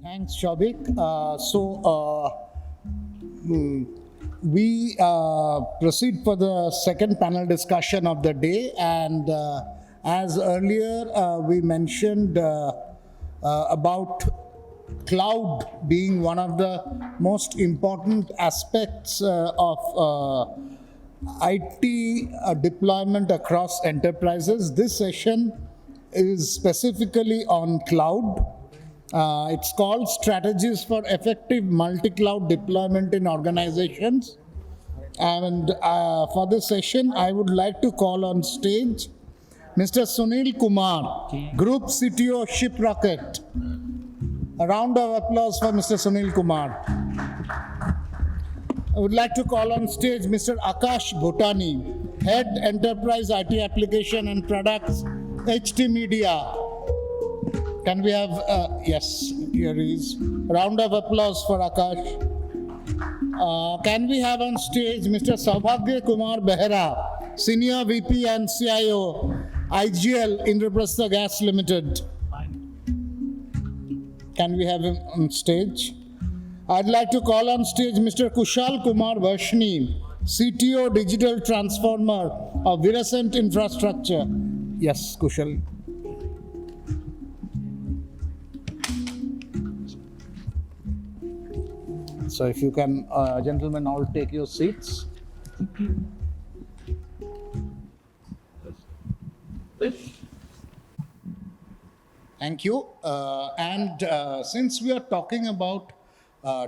Thanks, Shobik. We proceed for the second panel discussion of the day, and as earlier we mentioned about cloud being one of the most important aspects of IT deployment across enterprises. This session is specifically on cloud. It's called Strategies for Effective Multi-Cloud Deployment in Organizations. And for this session, I would like to call on stage Mr. Sunil Kumar, Group CTO, Shiprocket. A round of applause for Mr. Sunil Kumar. I would like to call on stage Mr. Aakash Bhutani, Head Enterprise IT Application and Products, HT Media. Can we have, yes, here he is. Round of applause for Aakash. Can we have on stage Mr. Saubhagya Kumar Behera, Senior VP and CIO, IGL Indraprastha Gas Limited. Can we have him on stage? I'd like to call on stage Mr. Kushal Kumar Varshney, CTO Digital Transformer of Virescent Infrastructure. Yes, Kushal. So if you can, gentlemen, all take your seats. Thank you. Since we are talking about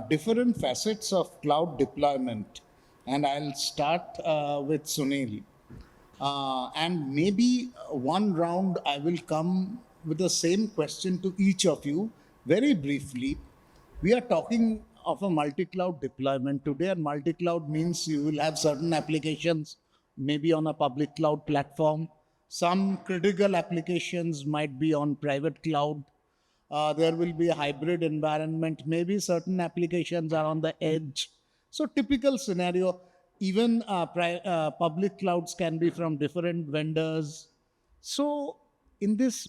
different facets of cloud deployment, and I'll start with Sunil. And maybe one round I will come with the same question to each of you very briefly. We are talking of a multi-cloud deployment today, and multi-cloud means you will have certain applications maybe on a public cloud platform. Some critical applications might be on private cloud. There will be a hybrid environment. Maybe certain applications are on the edge. So typical scenario, even public clouds can be from different vendors. So in this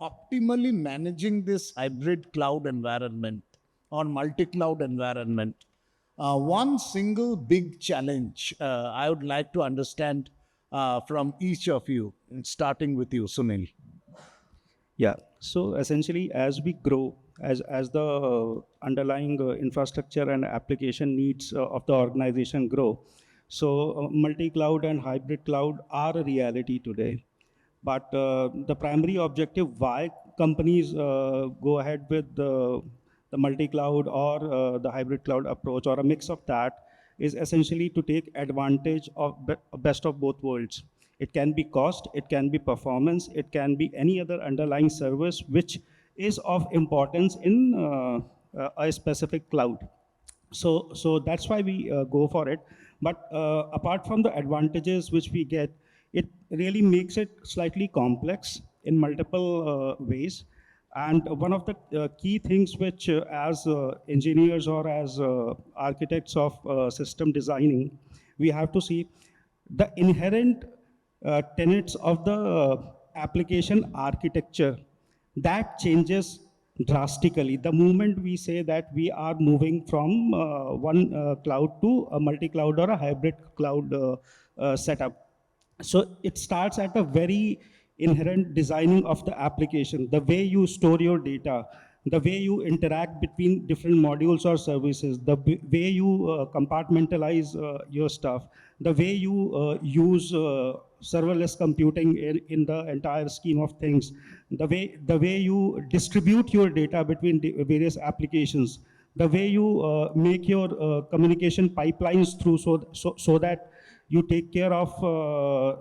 optimally managing this hybrid cloud environment or multi-cloud environment, one single big challenge I would like to understand from each of you, starting with you, Sunil. Yeah, so essentially as we grow, as the underlying infrastructure and application needs of the organization grow, so multi-cloud and hybrid cloud are a reality today. But the primary objective why companies go ahead with the multi-cloud or the hybrid cloud approach or a mix of that is essentially to take advantage of best of both worlds. It can be cost, it can be performance, it can be any other underlying service which is of importance in a specific cloud. So that's why we go for it. But apart from the advantages which we get, it really makes it slightly complex in multiple ways. And one of the key things which as engineers or as architects of system designing, we have to see the inherent tenets of the application architecture that changes drastically the moment we say that we are moving from one cloud to a multi-cloud or a hybrid cloud setup. So it starts at a very inherent designing of the application, the way you store your data, the way you interact between different modules or services, the way you compartmentalize your stuff, the way you use serverless computing in the entire scheme of things, the way you distribute your data between the various applications, the way you make your communication pipelines through so that you take care of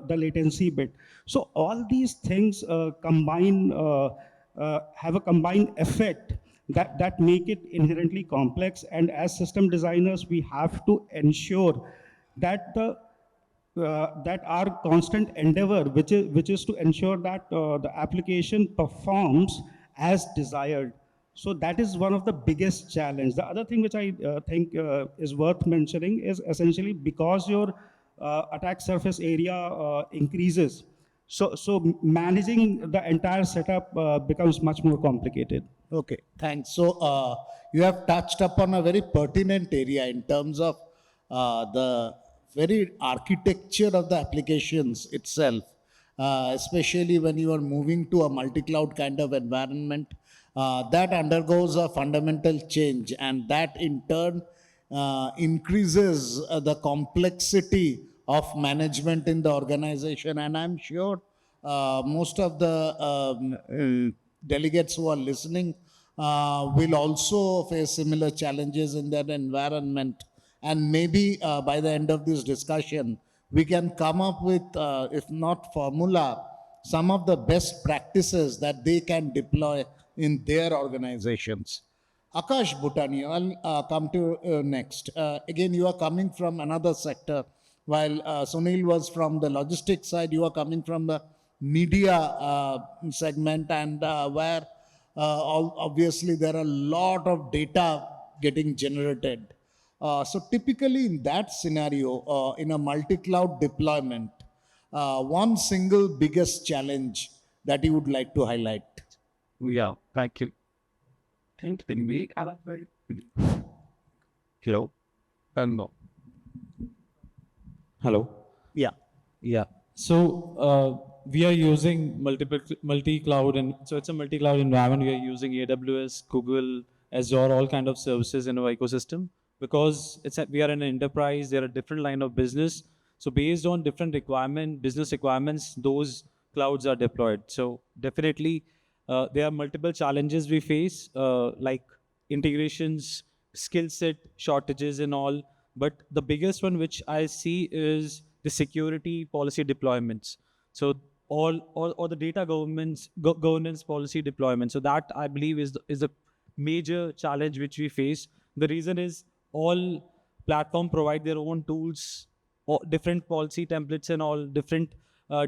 the latency bit. So all these things combine, have a combined effect that make it inherently complex. And as system designers, we have to ensure that that our constant endeavor, which is to ensure that the application performs as desired. So that is one of the biggest challenge. The other thing which I think is worth mentioning is essentially because your attack surface area increases. So managing the entire setup becomes much more complicated. Okay, thanks. So you have touched upon a very pertinent area in terms of the very architecture of the applications itself, especially when you are moving to a multi-cloud kind of environment that undergoes a fundamental change, and that in turn increases the complexity of management in the organization. And I'm sure most of the delegates who are listening will also face similar challenges in that environment. And maybe by the end of this discussion, we can come up with, if not formula, some of the best practices that they can deploy in their organizations. Akash, Bhutani, I'll come to next. Again, you are coming from another sector, while Sunil was from the logistics side. You are coming from the media segment, and where obviously there are a lot of data getting generated. So typically in that scenario, in a multi-cloud deployment, one single biggest challenge that you would like to highlight. Yeah, thank you. Thank you. Hello. No. Hello. Yeah. Yeah. So we are using multi-cloud, and so it's a multi-cloud environment. We are using AWS, Google, Azure, all kind of services in our ecosystem because we are in an enterprise. There are different line of business. So based on different business requirements, those clouds are deployed. So definitely there are multiple challenges we face, like integrations, skill set shortages and all. But the biggest one which I see is the security policy deployments. So all the data governance policy deployment. So that I believe is a major challenge which we face. The reason is all platform provide their own tools, or different policy templates and all different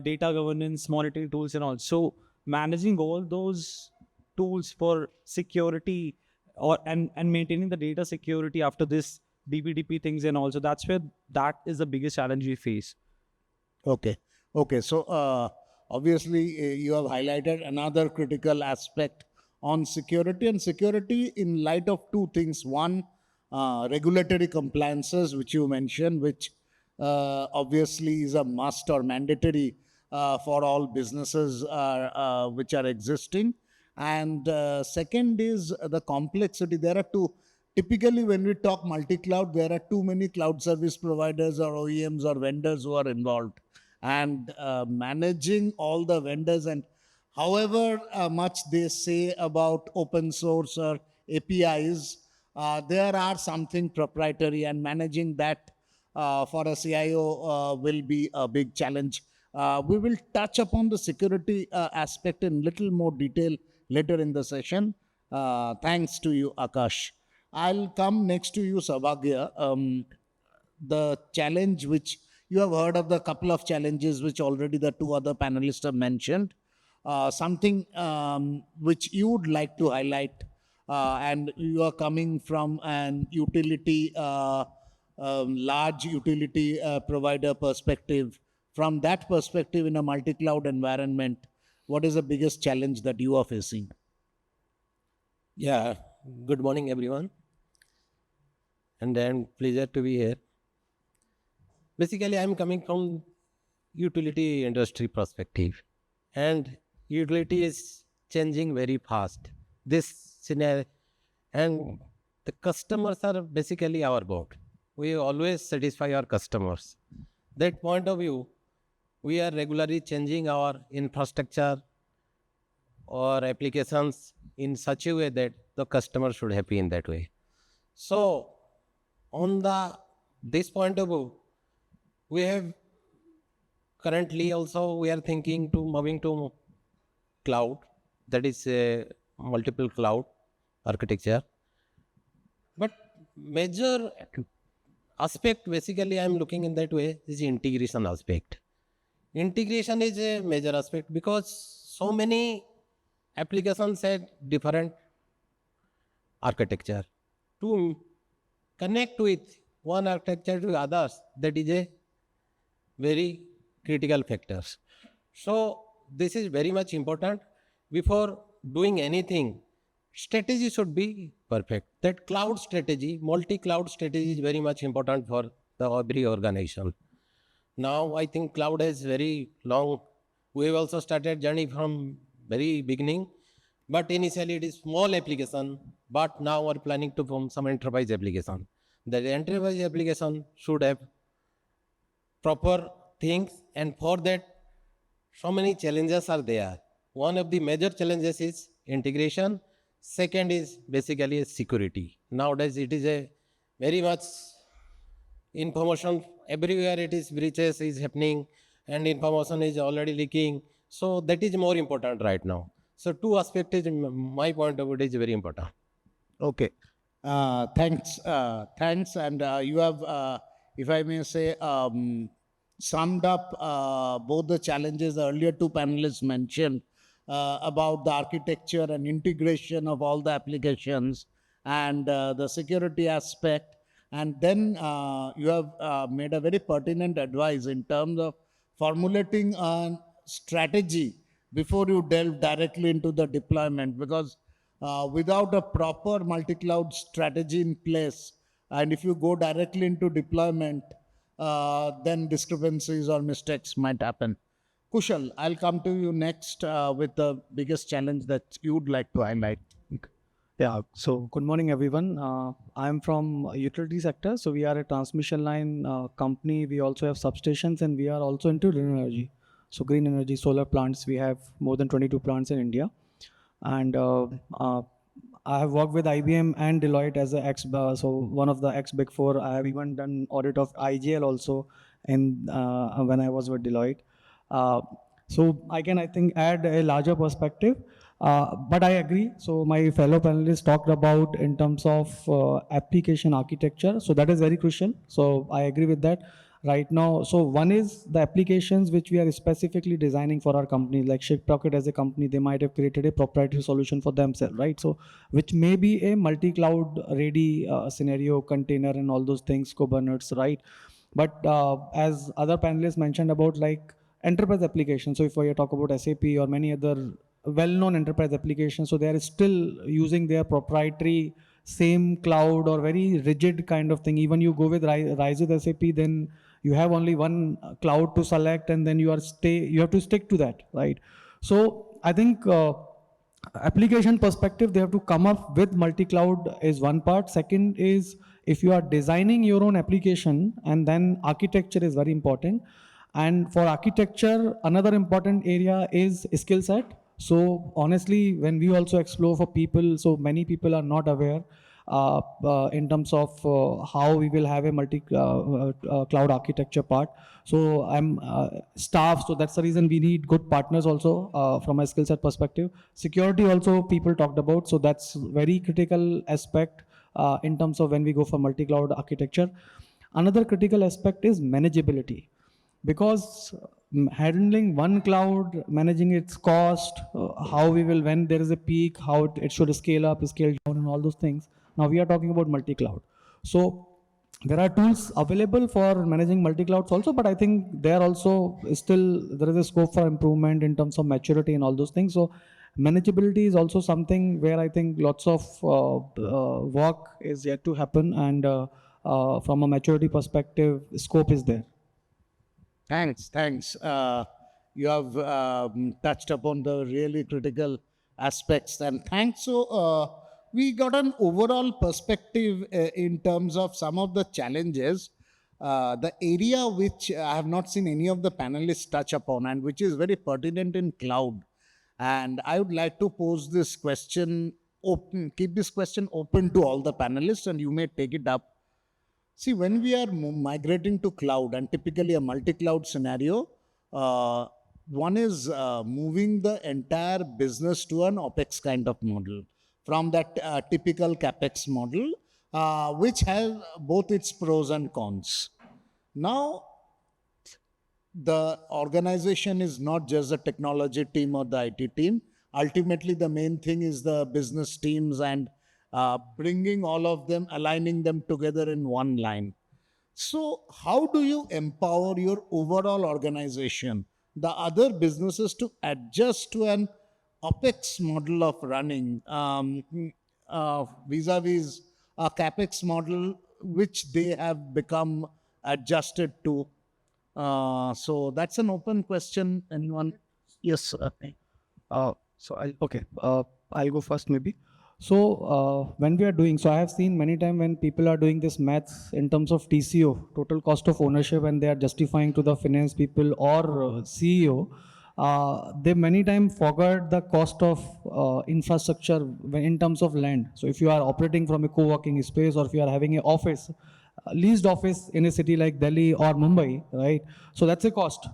data governance monitoring tools and all. So managing all those tools for security and maintaining the data security after this DPDP things and also that's where that is the biggest challenge we face. Okay. Okay. So obviously you have highlighted another critical aspect on security, and security in light of two things. One, regulatory compliances, which you mentioned, which obviously is a must or mandatory for all businesses which are existing. And second is the complexity. There are two. Typically, when we talk multi-cloud, there are too many cloud service providers or OEMs or vendors who are involved. And managing all the vendors, and however much they say about open source or APIs, there are something proprietary, and managing that for a CIO will be a big challenge. We will touch upon the security aspect in little more detail later in the session. Thanks to you, Aakash. I'll come next to you, Saubhagya. The challenge which you have heard of, the couple of challenges which already the two other panelists have mentioned, something which you would like to highlight, and you are coming from an utility, large utility provider perspective. From that perspective, in a multi-cloud environment, what is the biggest challenge that you are facing? Yeah, good morning, everyone. And then pleasure to be here. Basically, I'm coming from utility industry perspective, and utility is changing very fast. This scenario, and the customers are basically our board. We always satisfy our customers. That point of view, we are regularly changing our infrastructure or applications in such a way that the customer should happy in that way. So on this point of view, we have currently also we are thinking to moving to cloud, that is a multiple cloud architecture. But major aspect basically I'm looking in that way is integration aspect. Integration is a major aspect because so many applications had different architecture. To connect with one architecture to others, that is a very critical factors. So this is very much important. Before doing anything, strategy should be perfect. That cloud strategy, multi-cloud strategy is very much important for the every organization. Now I think cloud is very long. We have also started journey from very beginning, but initially it is small application. But now we're planning to form some enterprise application. The enterprise application should have proper things, and for that so many challenges are there. One of the major challenges is integration. Second is basically security. Nowadays it is a very much information everywhere, it is breaches is happening and information is already leaking. So that is more important right now. So two aspects is my point of view is very important. Okay. Thanks. Thanks. And you have, if I may say, summed up both the challenges the earlier two panelists mentioned about the architecture and integration of all the applications and the security aspect. And then you have made a very pertinent advice in terms of formulating a strategy before you delve directly into the deployment, because without a proper multi-cloud strategy in place, and if you go directly into deployment, then discrepancies or mistakes might happen. Kushal, I'll come to you next with the biggest challenge that you'd like to highlight. Yeah, so good morning, everyone. I'm from utility sector. So we are a transmission line company. We also have substations and we are also into green energy. So green energy, solar plants, we have more than 22 plants in India. And I have worked with IBM and Deloitte as a so one of the ex Big Four. I have even done audit of IGL also in, when I was with Deloitte. So I can, I think, add a larger perspective. But I agree. So my fellow panelists talked about in terms of application architecture. So that is very crucial. So I agree with that right now. So one is the applications which we are specifically designing for our company, like Shiprocket as a company, they might have created a proprietary solution for themselves, right? So which may be a multi-cloud ready scenario, container and all those things, Kubernetes, right? But as other panelists mentioned about like enterprise applications, so if we talk about SAP or many other well-known enterprise applications, so they are still using their proprietary same cloud or very rigid kind of thing. Even you go with Rise with SAP, then you have only one cloud to select, and then you have to stick to that, right? So I think application perspective, they have to come up with multi-cloud is one part. Second is if you are designing your own application, and then architecture is very important. And for architecture, another important area is skill set. So honestly, when we also explore for people, so many people are not aware in terms of how we will have a multi-cloud architecture part. So I'm staff, so that's the reason we need good partners also from a skill set perspective. Security also people talked about, so that's very critical aspect in terms of when we go for multi-cloud architecture. Another critical aspect is manageability, because handling one cloud, managing its cost, how we will, when there is a peak, how it should scale up, scale down, and all those things. Now we are talking about multi-cloud. So there are tools available for managing multi-clouds also, but I think there also still there is a scope for improvement in terms of maturity and all those things. So manageability is also something where I think lots of work is yet to happen, and from a maturity perspective, scope is there. Thanks, thanks. You have touched upon the really critical aspects, and thanks. So we got an overall perspective in terms of some of the challenges. The area which I have not seen any of the panelists touch upon, and which is very pertinent in cloud. And I would like to pose this question open, keep this question open to all the panelists, and you may take it up. See, when we are migrating to cloud, and typically a multi-cloud scenario, one is moving the entire business to an OPEX kind of model from that typical CAPEX model, which has both its pros and cons. Now, the organization is not just the technology team or the IT team. Ultimately, the main thing is the business teams and bringing all of them, aligning them together in one line. So how do you empower your overall organization the other businesses to adjust to an OPEX model of running vis-a-vis a CAPEX model which they have become adjusted to? So that's an open question. Anyone? Yes, sir. I'll go first maybe. So when we are doing, so I have seen many times when people are doing this maths in terms of TCO, total cost of ownership, and they are justifying to the finance people or CEO, they many times forgot the cost of infrastructure in terms of land. So if you are operating from a co-working space, or if you are having an office, leased office in a city like Delhi or Mumbai, right? So that's a cost.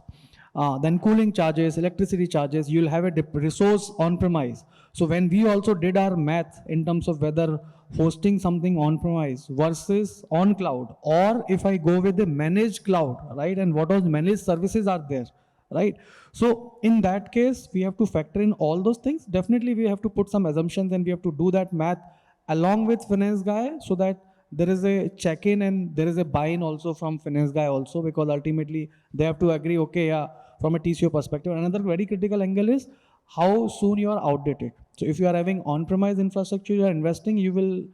Then cooling charges, electricity charges, you'll have a resource on premise. So when we also did our math in terms of whether hosting something on premise versus on cloud, or if I go with the managed cloud, right? And what all managed services are there, right? So in that case, we have to factor in all those things. Definitely we have to put some assumptions, and we have to do that math along with finance guy, so that there is a check-in and there is a buy-in also from finance guy also, because ultimately they have to agree, okay, yeah, from a TCO perspective. Another very critical angle is how soon you are outdated. So if you are having on-premise infrastructure, you are investing, you will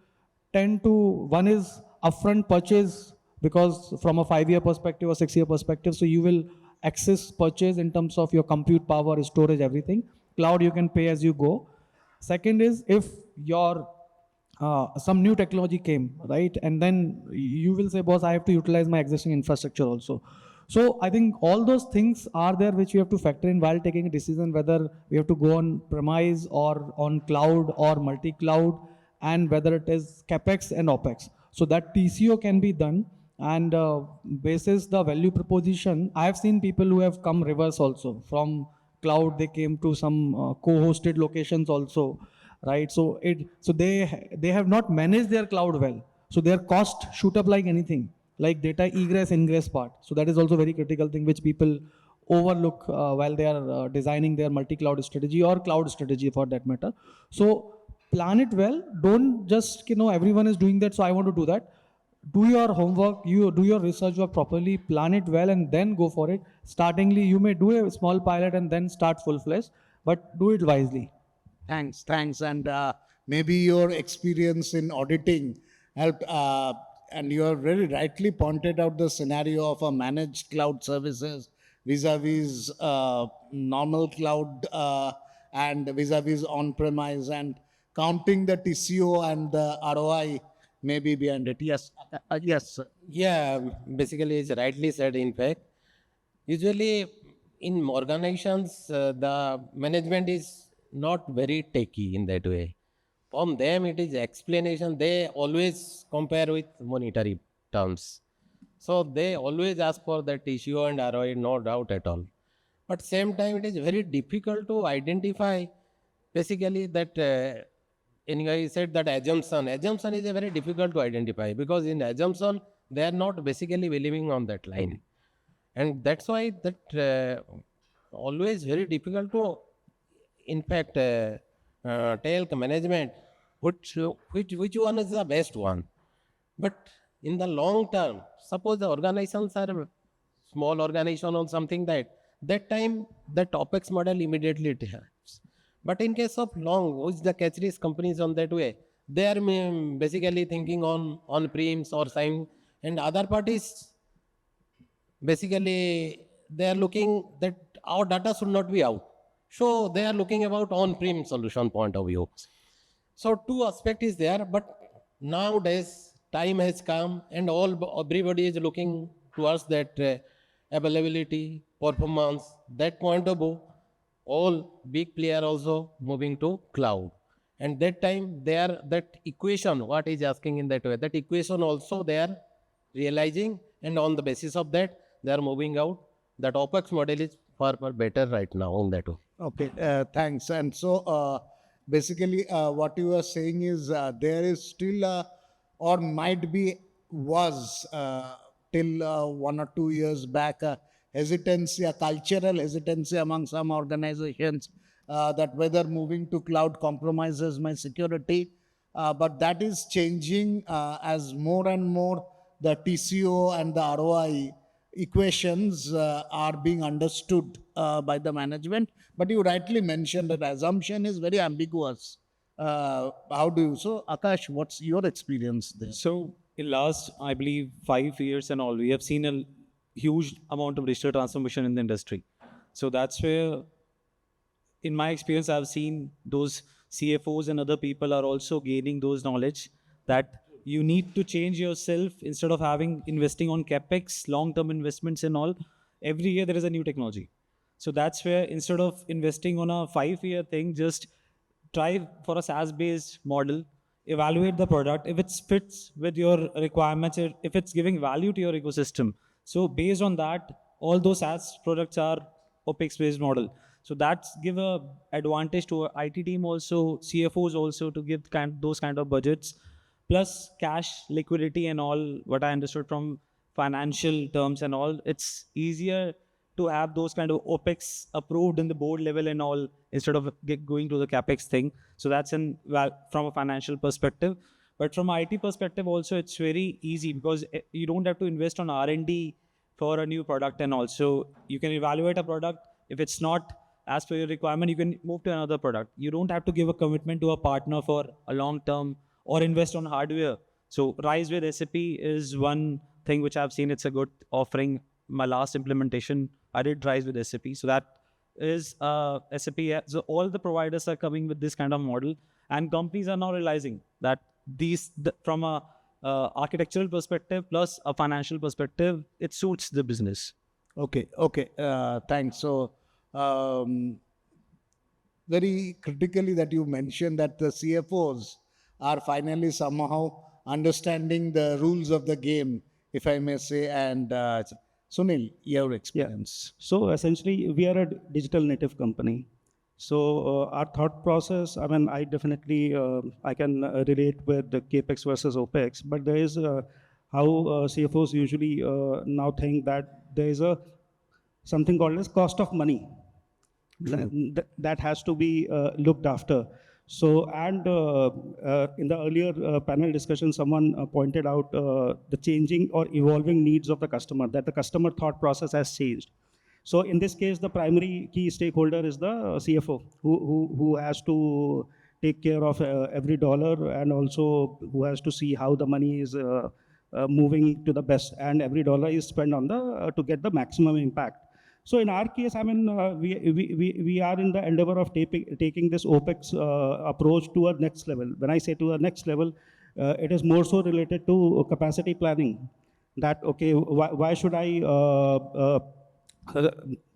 tend to, one is upfront purchase, because from a 5-year perspective or 6-year perspective, so you will access purchase in terms of your compute power, storage, everything. Cloud, you can pay as you go. Second is, if your some new technology came, right? And then you will say, boss, I have to utilize my existing infrastructure also. So I think all those things are there which you have to factor in while taking a decision whether we have to go on premise or on cloud or multi-cloud, and whether it is CAPEX and OPEX. So that TCO can be done, and basis the value proposition. I have seen people who have come reverse also. From cloud, they came to some co-hosted locations also, right? So they have not managed their cloud well. So their cost shoot up like anything, like data egress, ingress part. So that is also very critical thing which people overlook while they are designing their multi-cloud strategy or cloud strategy for that matter. So plan it well. Don't just, everyone is doing that, so I want to do that. Do your homework, you do your research work properly, plan it well, and then go for it. Startingly, you may do a small pilot and then start full-fledged, but do it wisely. Thanks. And maybe your experience in auditing helped, and you have very rightly pointed out the scenario of a managed cloud services vis-a-vis normal cloud and vis-a-vis on-premise, and counting the TCO and the ROI maybe behind it. Yes, yes, sir. Yeah, basically, it's rightly said. In fact, usually in organizations, the management is not very techy in that way. From them, it is explanation. They always compare with monetary terms. So they always ask for the TCO and ROI, no doubt at all. But same time, it is very difficult to identify basically that anyway said that assumption is a very difficult to identify, because in assumption they are not basically believing on that line, and that's why that always very difficult to in fact tell the management which one is the best one. But in the long term, suppose the organizations are small organization or something, that time the OPEX model immediately it helps. But in case of long, which the catch companies on that way, they are basically thinking on prems or sign, and other parties basically they are looking that our data should not be out. So they are looking about on-prem solution point of view. So two aspect is there, but nowadays time has come and everybody is looking towards that availability, performance, that point of view. All big player also moving to cloud, and that time they are that equation what is asking in that way, that equation also they are realizing, and on the basis of that they are moving out. That OPEX model is far better right now on that way. Okay, thanks. And so basically what you are saying is there is still or might be was till 1 or 2 years back hesitancy, a cultural hesitancy among some organizations that whether moving to cloud compromises my security. But that is changing as more and more the TCO and the ROI equations are being understood by the management. But you rightly mentioned that assumption is very ambiguous. How do you? So, Akash, what's your experience there? So in last, I believe, 5 years and all, we have seen a huge amount of digital transformation in the industry. So that's where, in my experience, I've seen those CFOs and other people are also gaining those knowledge that you need to change yourself instead of having investing on capex, long-term investments and all. Every year there is a new technology. So that's where instead of investing on a 5-year thing, just try for a SaaS-based model, evaluate the product. If it fits with your requirements, if it's giving value to your ecosystem. So based on that, all those SaaS products are OpEx-based model. So that's give a advantage to our IT team also, CFOs also to give those kind of budgets, plus cash liquidity and all. What I understood from financial terms and all, it's easier to have those kind of OpEx approved in the board level and all instead of going to the CapEx thing. So that's from a financial perspective. But from IT perspective also, it's very easy because you don't have to invest on R&D for a new product, and also you can evaluate a product. If it's not as per your requirement, you can move to another product. You don't have to give a commitment to a partner for a long term or invest on hardware. So Rise with SAP is one thing which I've seen. It's a good offering. My last implementation, I did Rise with SAP. So that is SAP. So all the providers are coming with this kind of model, and companies are now realizing that from a architectural perspective plus a financial perspective, it suits the business. Okay, thanks. So, very critically that you mentioned that the CFOs are finally somehow understanding the rules of the game, if I may say. And Sunil, your experience. So essentially, we are a digital native company. So our thought process, I mean, I definitely, I can relate with the CapEx versus OpEx, but there is how CFOs usually now think that there is something called as cost of money that has to be looked after. So, and in the earlier panel discussion, someone pointed out the changing or evolving needs of the customer, that the customer thought process has changed. So in this case, the primary key stakeholder is the CFO, who has to take care of every dollar, and also who has to see how the money is moving to the best, and every dollar is spent on to get the maximum impact. So in our case, I mean, we are in the endeavor of taking this OpEx approach to a next level. When I say to a next level, it is more so related to capacity planning. That, okay, why should I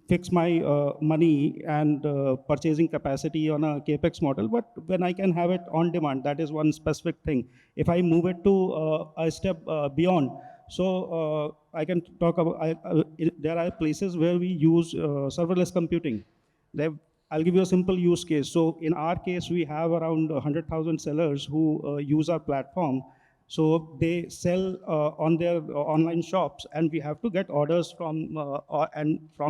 fix my money and purchasing capacity on a CapEx model, but when I can have it on demand, that is one specific thing. If I move it to a step beyond, so I can talk about, there are places where we use serverless computing. I'll give you a simple use case. So in our case, we have around 100,000 sellers who use our platform. So they sell on their online shops, and we have to get orders from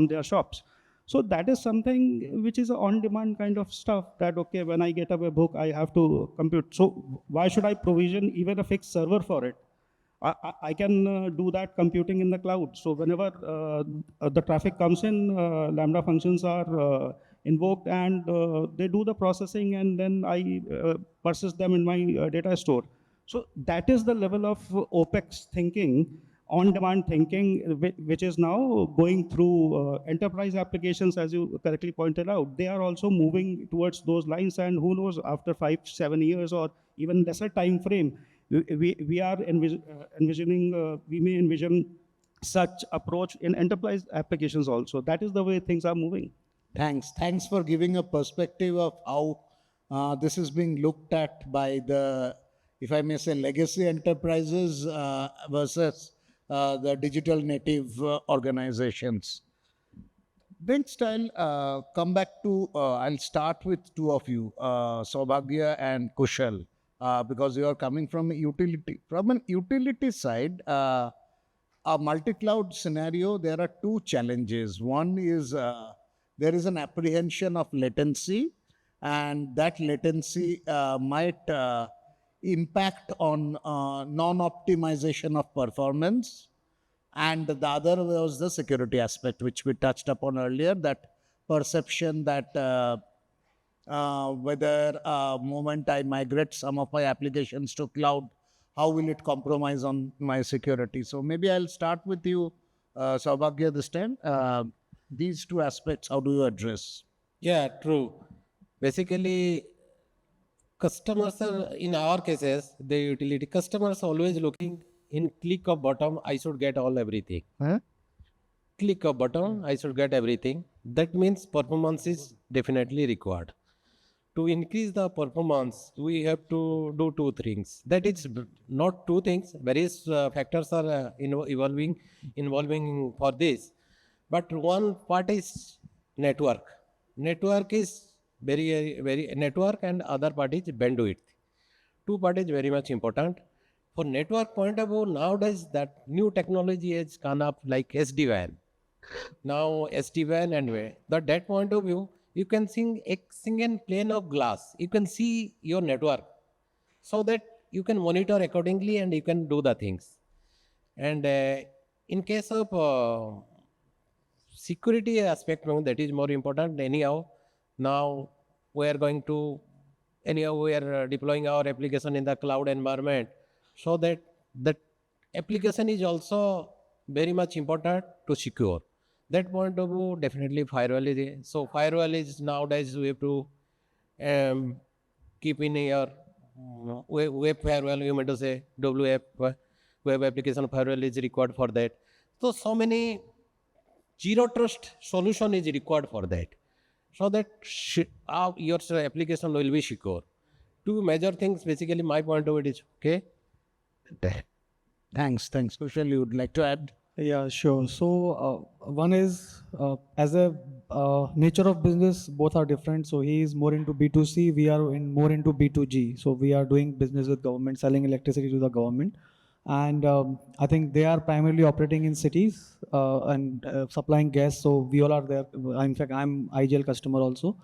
their shops. So that is something which is an on-demand kind of stuff that, okay, when I get a webhook, I have to compute. So why should I provision even a fixed server for it? I can do that computing in the cloud. So whenever the traffic comes in, Lambda functions are invoked, and they do the processing, and then I persist them in my data store. So that is the level of OpEx thinking, on-demand thinking, which is now going through enterprise applications, as you correctly pointed out. They are also moving towards those lines, and who knows, after 5-7 years or even lesser time frame, we are envisioning, we may envision such approach in enterprise applications also. That is the way things are moving. Thanks for giving a perspective of how this is being looked at by the, if I may say, legacy enterprises versus the digital native organizations. Next, I'll come back to, I'll start with two of you, Saubhagya and Kushal, because you are coming from a utility. From an utility side, a multi-cloud scenario, there are two challenges. One is there is an apprehension of latency, and that latency might impact on non-optimization of performance. And the other was the security aspect, which we touched upon earlier, that perception that whether moment I migrate some of my applications to cloud, how will it compromise on my security? So maybe I'll start with you, Saubhagya, this time. These two aspects, how do you address? Yeah, true. Basically, customers are, in our cases, the utility customers always looking in click of button, I should get all everything. Huh? Click a button, I should get everything. That means performance is definitely required. To increase the performance, we have to do two things. That is not two things. Various factors are involving for this. But one part is network. Network is very network, and other part is bandwidth. Two part is very much important. For network point of view, nowadays that new technology has come up like SD-WAN. Now SD-WAN and that point of view, you can sing a single plane of glass. You can see your network so that you can monitor accordingly and you can do the things. And in case of security aspect, that is more important. Anyhow, now we are deploying our application in the cloud environment, so that that application is also very much important to secure. That point of view, definitely firewall is there. So firewall is nowadays we have to keep in your web firewall, you meant to say WF, web application firewall is required for that. So many zero trust solution is required for that, so that your application will be secure. Two major things, basically my point of view is okay. Thanks. Kushal, you would like to add? Yeah, sure. So one is as a nature of business, both are different. So he is more into B2C, we are more into B2G. So we are doing business with government, selling electricity to the government. And I think they are primarily operating in cities and supplying gas. So we all are there. In fact, I'm IGL customer also.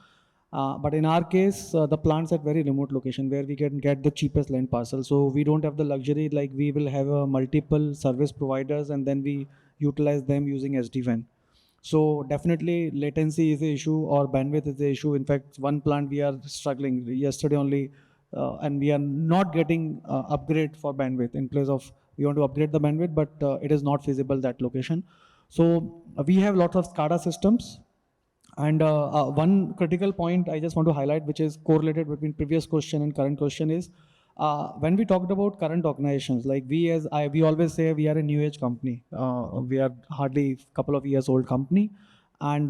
But in our case, the plant's at very remote location where we can get the cheapest land parcel. So we don't have the luxury, like we will have multiple service providers and then we utilize them using SD-WAN. So definitely latency is the issue or bandwidth is the issue. In fact, one plant we are struggling yesterday only and we are not getting upgrade for bandwidth. In place of, we want to upgrade the bandwidth, but it is not feasible that location. So we have lots of SCADA systems. And one critical point I just want to highlight, which is correlated between previous question and current question, is when we talked about current organizations, like we always say we are a new age company. We are hardly a couple of years old company. And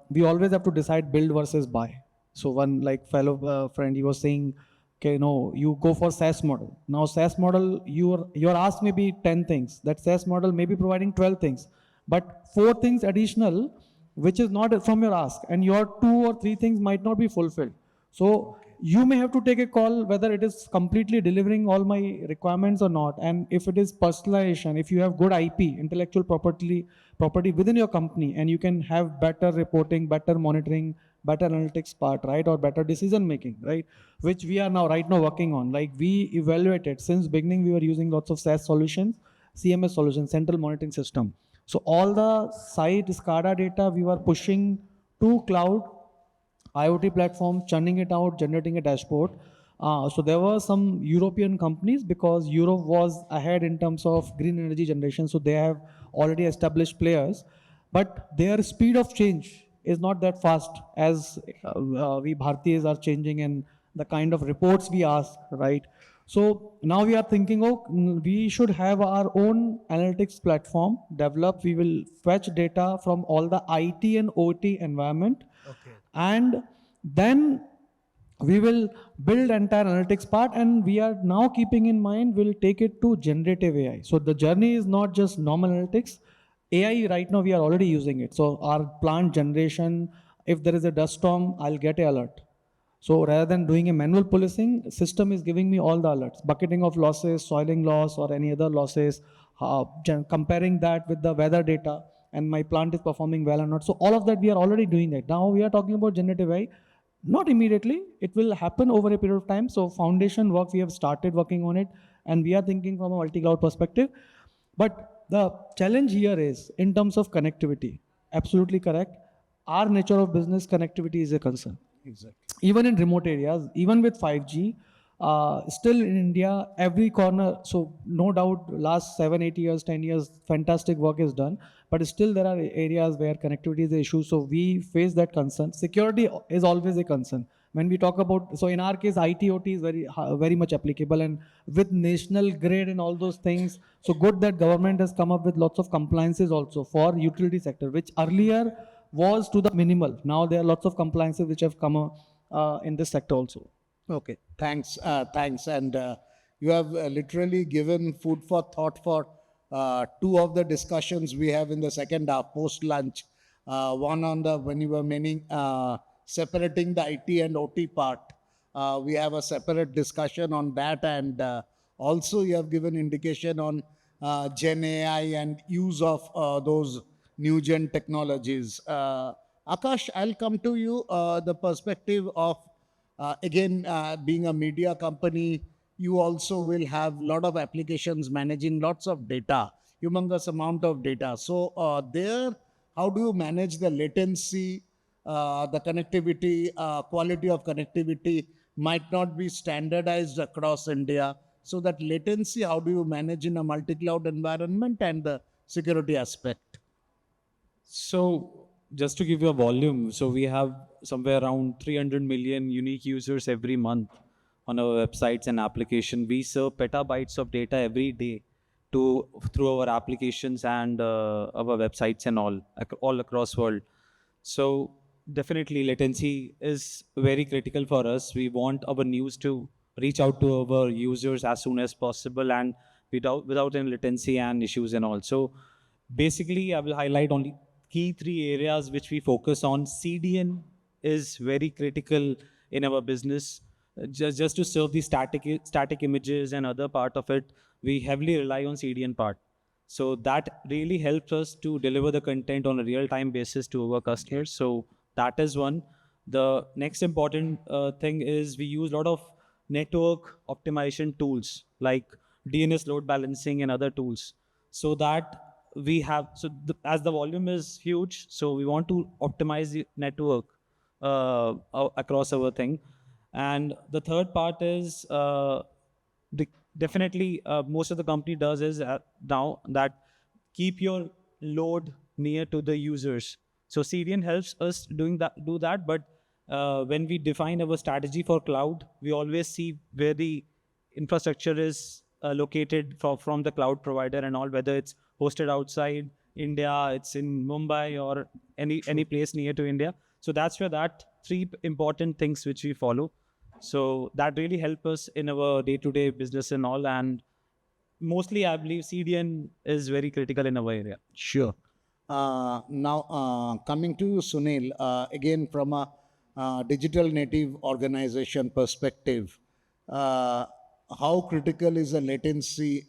we always have to decide build versus buy. So one like fellow friend, he was saying, okay, no, you go for SaaS model. Now SaaS model, your ask may be 10 things. That SaaS model may be providing 12 things, but 4 things additional, which is not from your ask, and your 2 or 3 things might not be fulfilled. So you may have to take a call whether it is completely delivering all my requirements or not. And if it is personalization, if you have good IP, intellectual property within your company, and you can have better reporting, better monitoring, better analytics part, right, or better decision making, right, which we are right now working on. Like we evaluated since beginning, we were using lots of SaaS solutions, CMS solutions, central monitoring system. So all the site SCADA data we were pushing to cloud, IoT platform, churning it out, generating a dashboard. So there were some European companies, because Europe was ahead in terms of green energy generation. So they have already established players, but their speed of change is not that fast as we Bhartiyas are changing, and the kind of reports we ask, right? So now we are thinking, oh, we should have our own analytics platform developed. We will fetch data from all the IT and OT environment. Okay. And then we will build entire analytics part, and we are now keeping in mind, we'll take it to generative AI. So the journey is not just normal analytics. AI right now, we are already using it. So our plant generation, if there is a dust storm, I'll get an alert. So rather than doing a manual policing, system is giving me all the alerts, bucketing of losses, soiling loss, or any other losses, comparing that with the weather data, and my plant is performing well or not. So all of that, we are already doing that. Now we are talking about generative AI, not immediately. It will happen over a period of time. So foundation work, we have started working on it, and we are thinking from a multi-cloud perspective. But the challenge here is in terms of connectivity. Absolutely correct. Our nature of business, connectivity is a concern. Exactly. Even in remote areas, even with 5G, still in India, every corner, so no doubt last 7, 8 years, 10 years, fantastic work is done, but still there are areas where connectivity is an issue, so we face that concern. Security is always a concern. When we talk about, so in our case, IT, OT is very much applicable, and with national grid and all those things, so good that government has come up with lots of compliances also for utility sector, which earlier was to the minimal. Now there are lots of compliances which have come in this sector also. Okay, thanks, thanks. And you have literally given food for thought for two of the discussions we have in the second half, post-lunch. One on the, when you were meaning separating the IT and OT part, we have a separate discussion on that. And also you have given indication on Gen AI and use of those new gen technologies. Aakash, I'll come to you, the perspective of again, being a media company, you also will have a lot of applications managing lots of data, humongous amount of data. So there, how do you manage the latency, the connectivity, quality of connectivity might not be standardized across India. So that latency, how do you manage in a multi-cloud environment, and the security aspect? So just to give you a volume, so we have somewhere around 300 million unique users every month on our websites and application. We serve petabytes of data every day through our applications and our websites and all across world. So definitely latency is very critical for us. We want our news to reach out to our users as soon as possible and without any latency and issues and all. So basically I will highlight only key 3 areas which we focus on. CDN is very critical in our business. Just to serve the static images and other part of it, we heavily rely on CDN part. So that really helps us to deliver the content on a real-time basis to our customers. So that is one. The next important thing is we use a lot of network optimization tools like DNS load balancing and other tools, so that we have, as the volume is huge, so we want to optimize the network across our thing. And the third part is definitely most of the company does is now that keep your load near to the users. So CDN helps us do that, but when we define our strategy for cloud, we always see where the infrastructure is located from the cloud provider and all, whether it's hosted outside India, it's in Mumbai or any place near to India. So that's where that 3 important things which we follow. So that really help us in our day-to-day business and all. And mostly I believe CDN is very critical in our area. Sure. Now, coming to you, Sunil, again from a digital native organization perspective, how critical is the latency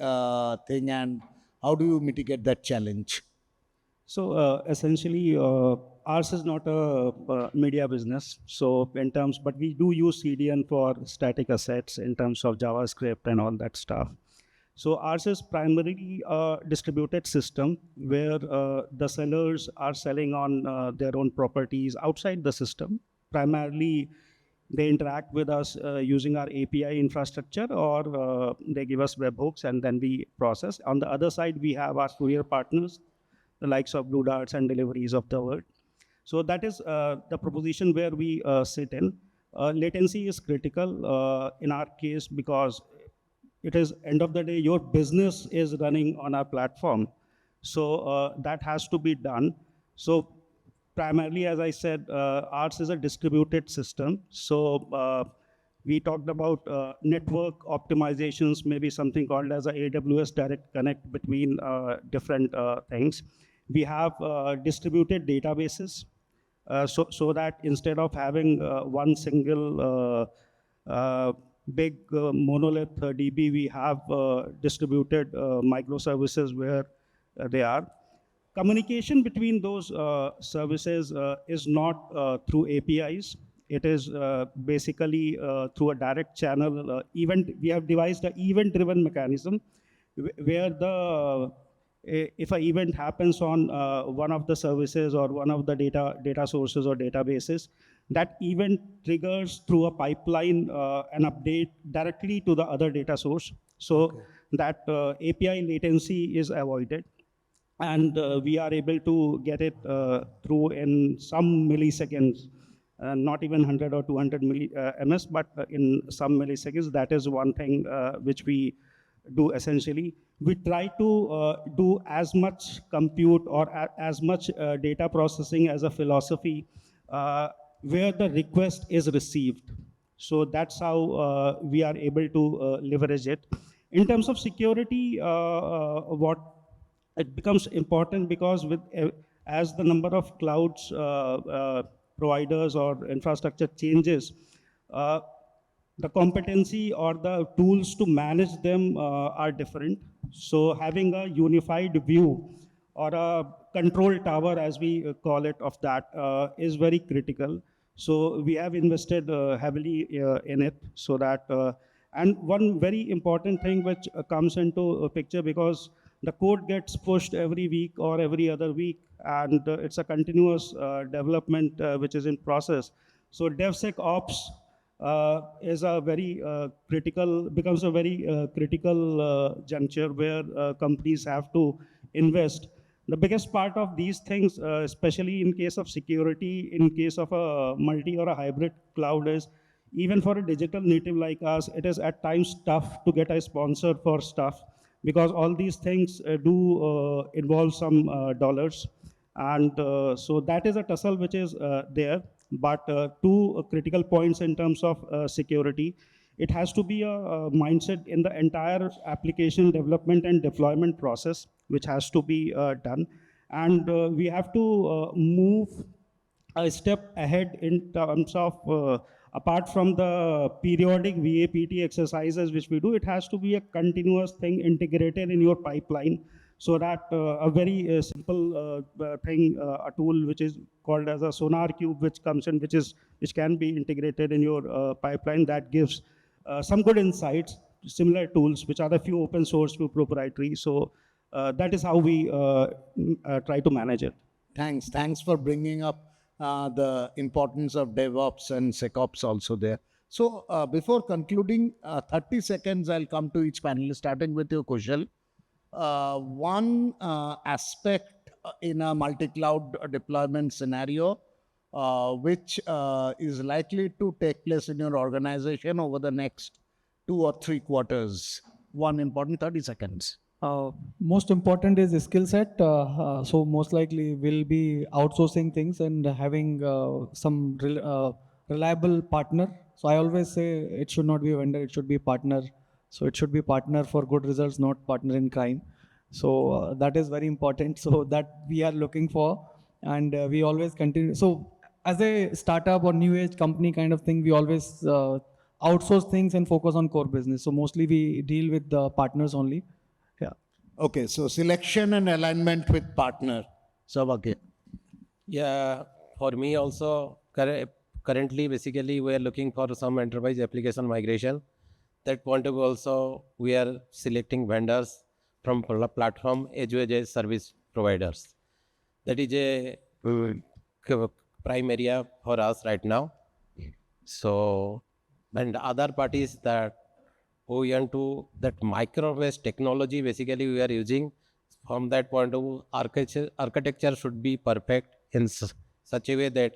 thing, and how do you mitigate that challenge? So essentially, ours is not a media business. So in terms, but we do use CDN for static assets in terms of JavaScript and all that stuff. So ours is primarily a distributed system where the sellers are selling on their own properties outside the system. Primarily, they interact with us using our API infrastructure, or they give us webhooks and then we process. On the other side, we have our courier partners, the likes of Blue Darts and Deliveries of the world. So that is the proposition where we sit in. Latency is critical in our case because it is, end of the day, your business is running on our platform. So that has to be done. So primarily, as I said, ours is a distributed system. So we talked about network optimizations, maybe something called as a AWS Direct Connect between different things. We have distributed databases so that instead of having one single big monolith DB, we have distributed microservices where they are. Communication between those services is not through APIs. It is basically through a direct channel event. We have devised an event-driven mechanism where the if an event happens on one of the services or one of the data sources or databases, that event triggers through a pipeline an update directly to the other data source, so that API latency is avoided, and we are able to get it through in some milliseconds, not even 100 or 200 ms, but in some milliseconds. That is one thing which we do essentially. We try to do as much compute or as much data processing as a philosophy where the request is received. So that's how we are able to leverage it. In terms of security, what it becomes important, because with as the number of clouds providers or infrastructure changes, the competency or the tools to manage them are different. So having a unified view or a control tower, as we call it, of that is very critical. So we have invested heavily in it, so that and one very important thing which comes into a picture, because the code gets pushed every week or every other week, and it's a continuous development which is in process. So DevSecOps is a very becomes a very critical juncture where companies have to invest. The biggest part of these things, especially in case of security, in case of a multi or a hybrid cloud, is even for a digital native like us, it is at times tough to get a sponsor for stuff, because all these things do involve some dollars. And so that is a tussle which is there. But two critical points in terms of security: it has to be a mindset in the entire application development and deployment process, which has to be done. And we have to move a step ahead in terms of, apart from the periodic VAPT exercises which we do, it has to be a continuous thing integrated in your pipeline, so that a very simple thing, a tool which is called as a sonar cube, which comes in, which can be integrated in your pipeline, that gives some good insights. Similar tools, which are the few open source, few proprietary. So that is how we try to manage it. Thanks for bringing up the importance of DevOps and SecOps also there. So before concluding, 30 seconds, I'll come to each panelist, starting with you, Kushal. One aspect in a multi-cloud deployment scenario which is likely to take place in your organization over the next 2 or 3 quarters. One important, 30 seconds. Most important is the skill set. So most likely we'll be outsourcing things and having some reliable partner. So I always say it should not be a vendor, it should be a partner. So it should be partner for good results, not partner in crime. So that is very important. So that we are looking for, and we always continue. So as a startup or new age company kind of thing, we always outsource things and focus on core business. So mostly we deal with the partners only. Yeah. Okay, so selection and alignment with partner. Saubhagya. Yeah, for me also, currently basically we are looking for some enterprise application migration. That point of view also, we are selecting vendors from platform edge service providers. That is a prime area for us right now. So, and other parties that OEM to that micro-based technology basically we are using. From that point of view, architecture should be perfect in such a way that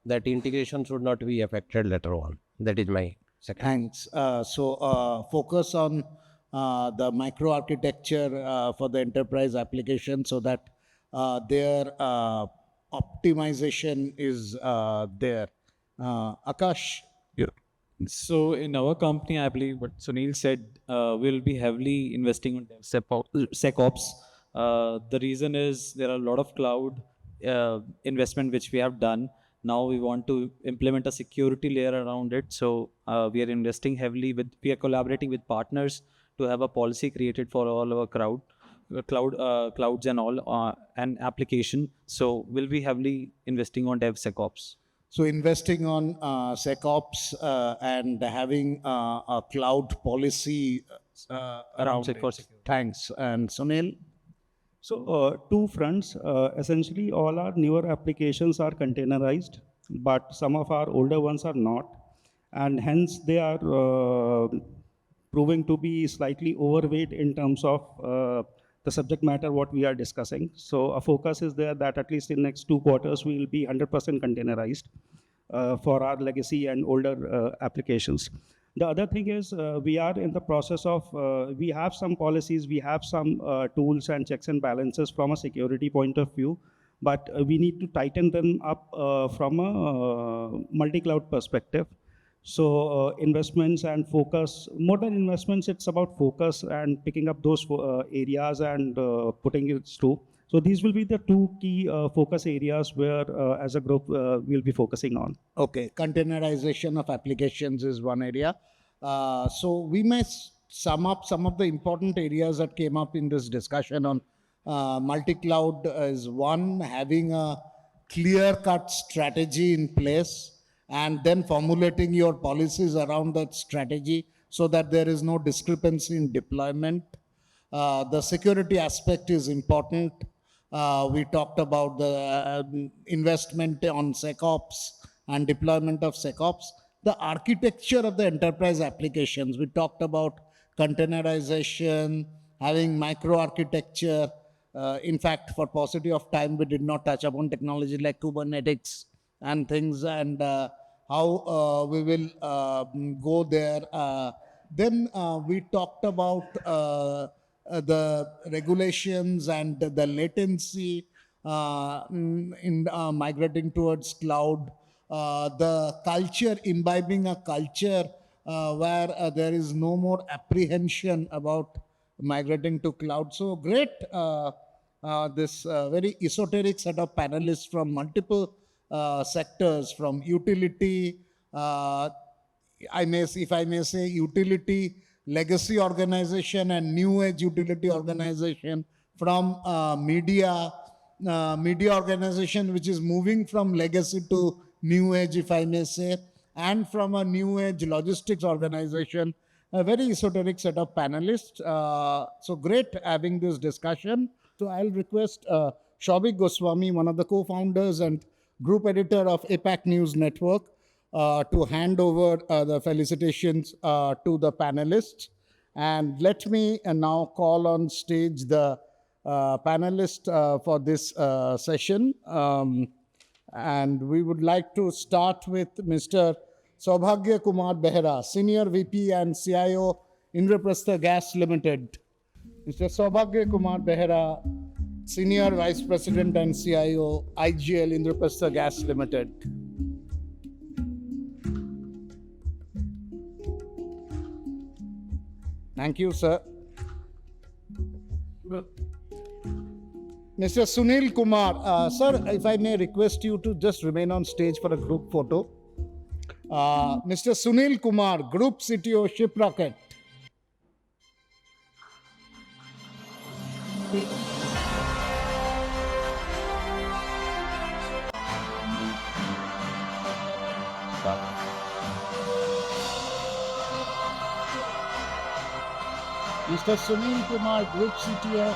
that integration should not be affected later on. That is my second. Thanks. So focus on the microarchitecture for the enterprise application, so that their optimization is there. Aakash. So in our company, I believe what Sunil said, we'll be heavily investing on SecOps. The reason is there are a lot of cloud investment which we have done. Now we want to implement a security layer around it. So we are investing heavily we are collaborating with partners to have a policy created for all our clouds and all and application. So we'll be heavily investing on DevSecOps. So investing on SecOps and having a cloud policy around it. Thanks. And Sunil? So two fronts, essentially all our newer applications are containerized, but some of our older ones are not. And hence they are proving to be slightly overweight in terms of the subject matter what we are discussing. So a focus is there that at least in next 2 quarters we will be 100% containerized for our legacy and older applications. The other thing is we are in the process of, we have some policies, we have some tools and checks and balances from a security point of view, but we need to tighten them up from a multi-cloud perspective. So investments and focus, more than investments, it's about focus and picking up those areas and putting it through. So these will be the 2 key focus areas where as a group we'll be focusing on. Okay, containerization of applications is one area. So we may sum up some of the important areas that came up in this discussion on multi-cloud is one, having a clear-cut strategy in place and then formulating your policies around that strategy so that there is no discrepancy in deployment. The security aspect is important. We talked about the investment on SecOps and deployment of SecOps. The architecture of the enterprise applications, we talked about containerization, having microarchitecture. In fact, for paucity of time, we did not touch upon technology like Kubernetes and things, and how we will go there. Then we talked about the regulations and the latency in migrating towards cloud, the culture, imbibing a culture where there is no more apprehension about migrating to cloud. So great, this very esoteric set of panelists from multiple sectors, from utility, if I may say utility, legacy organization and new age utility organization, from media organization which is moving from legacy to new age, if I may say, and from a new age logistics organization. A very esoteric set of panelists. So great having this discussion. So I'll request Saubhagya Goswami, one of the co-founders and group editor of APAC News Network, to hand over the felicitations to the panelists. And let me now call on stage the panelist for this session. And we would like to start with Mr. Saubhagya Kumar Behera, Senior VP and CIO, Indraprastha Gas Limited. Mr. Saubhagya Kumar Behera, Senior Vice President and CIO, IGL, Indraprastha Gas Limited. Thank you, sir. Mr. Sunil Kumar, sir, if I may request you to just remain on stage for a group photo. Mr. Sunil Kumar, Group CTO, Shiprocket. Mr. Sunil Kumar, Group CTO,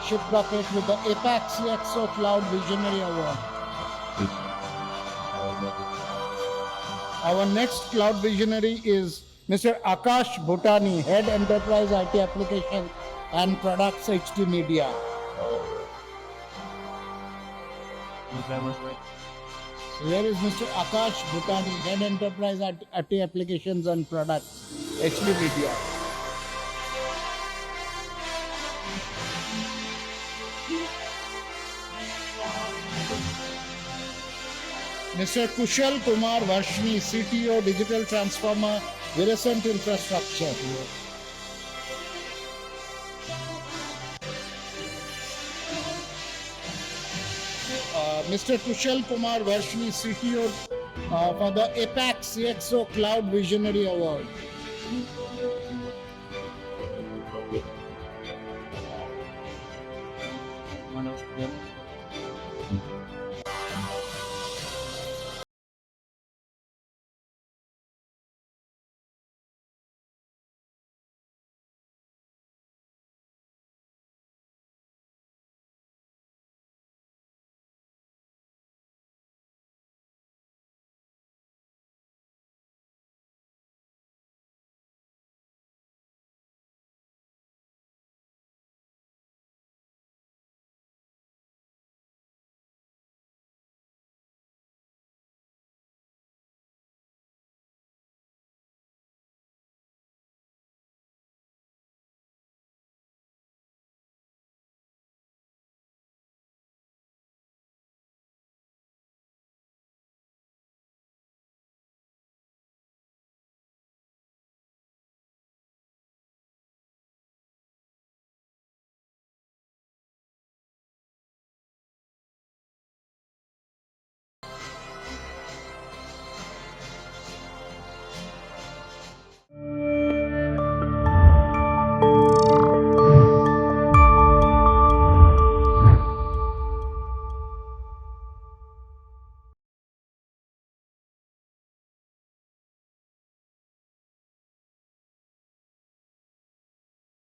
Shiprocket, with the APAC CXO Cloud Visionary Award. Our next cloud visionary is Mr. Aakash Bhutani, Head Enterprise IT Application and Products HT Media. Here is Mr. Aakash Bhutani, Head Enterprise IT Applications and Products HT Media. Mr. Kushal Kumar Varshney, CTO, Digital Transformer, Virescent Infrastructure. Mr. Kushal Kumar Varshney, CTO, for the APAC CXO Cloud Visionary Award.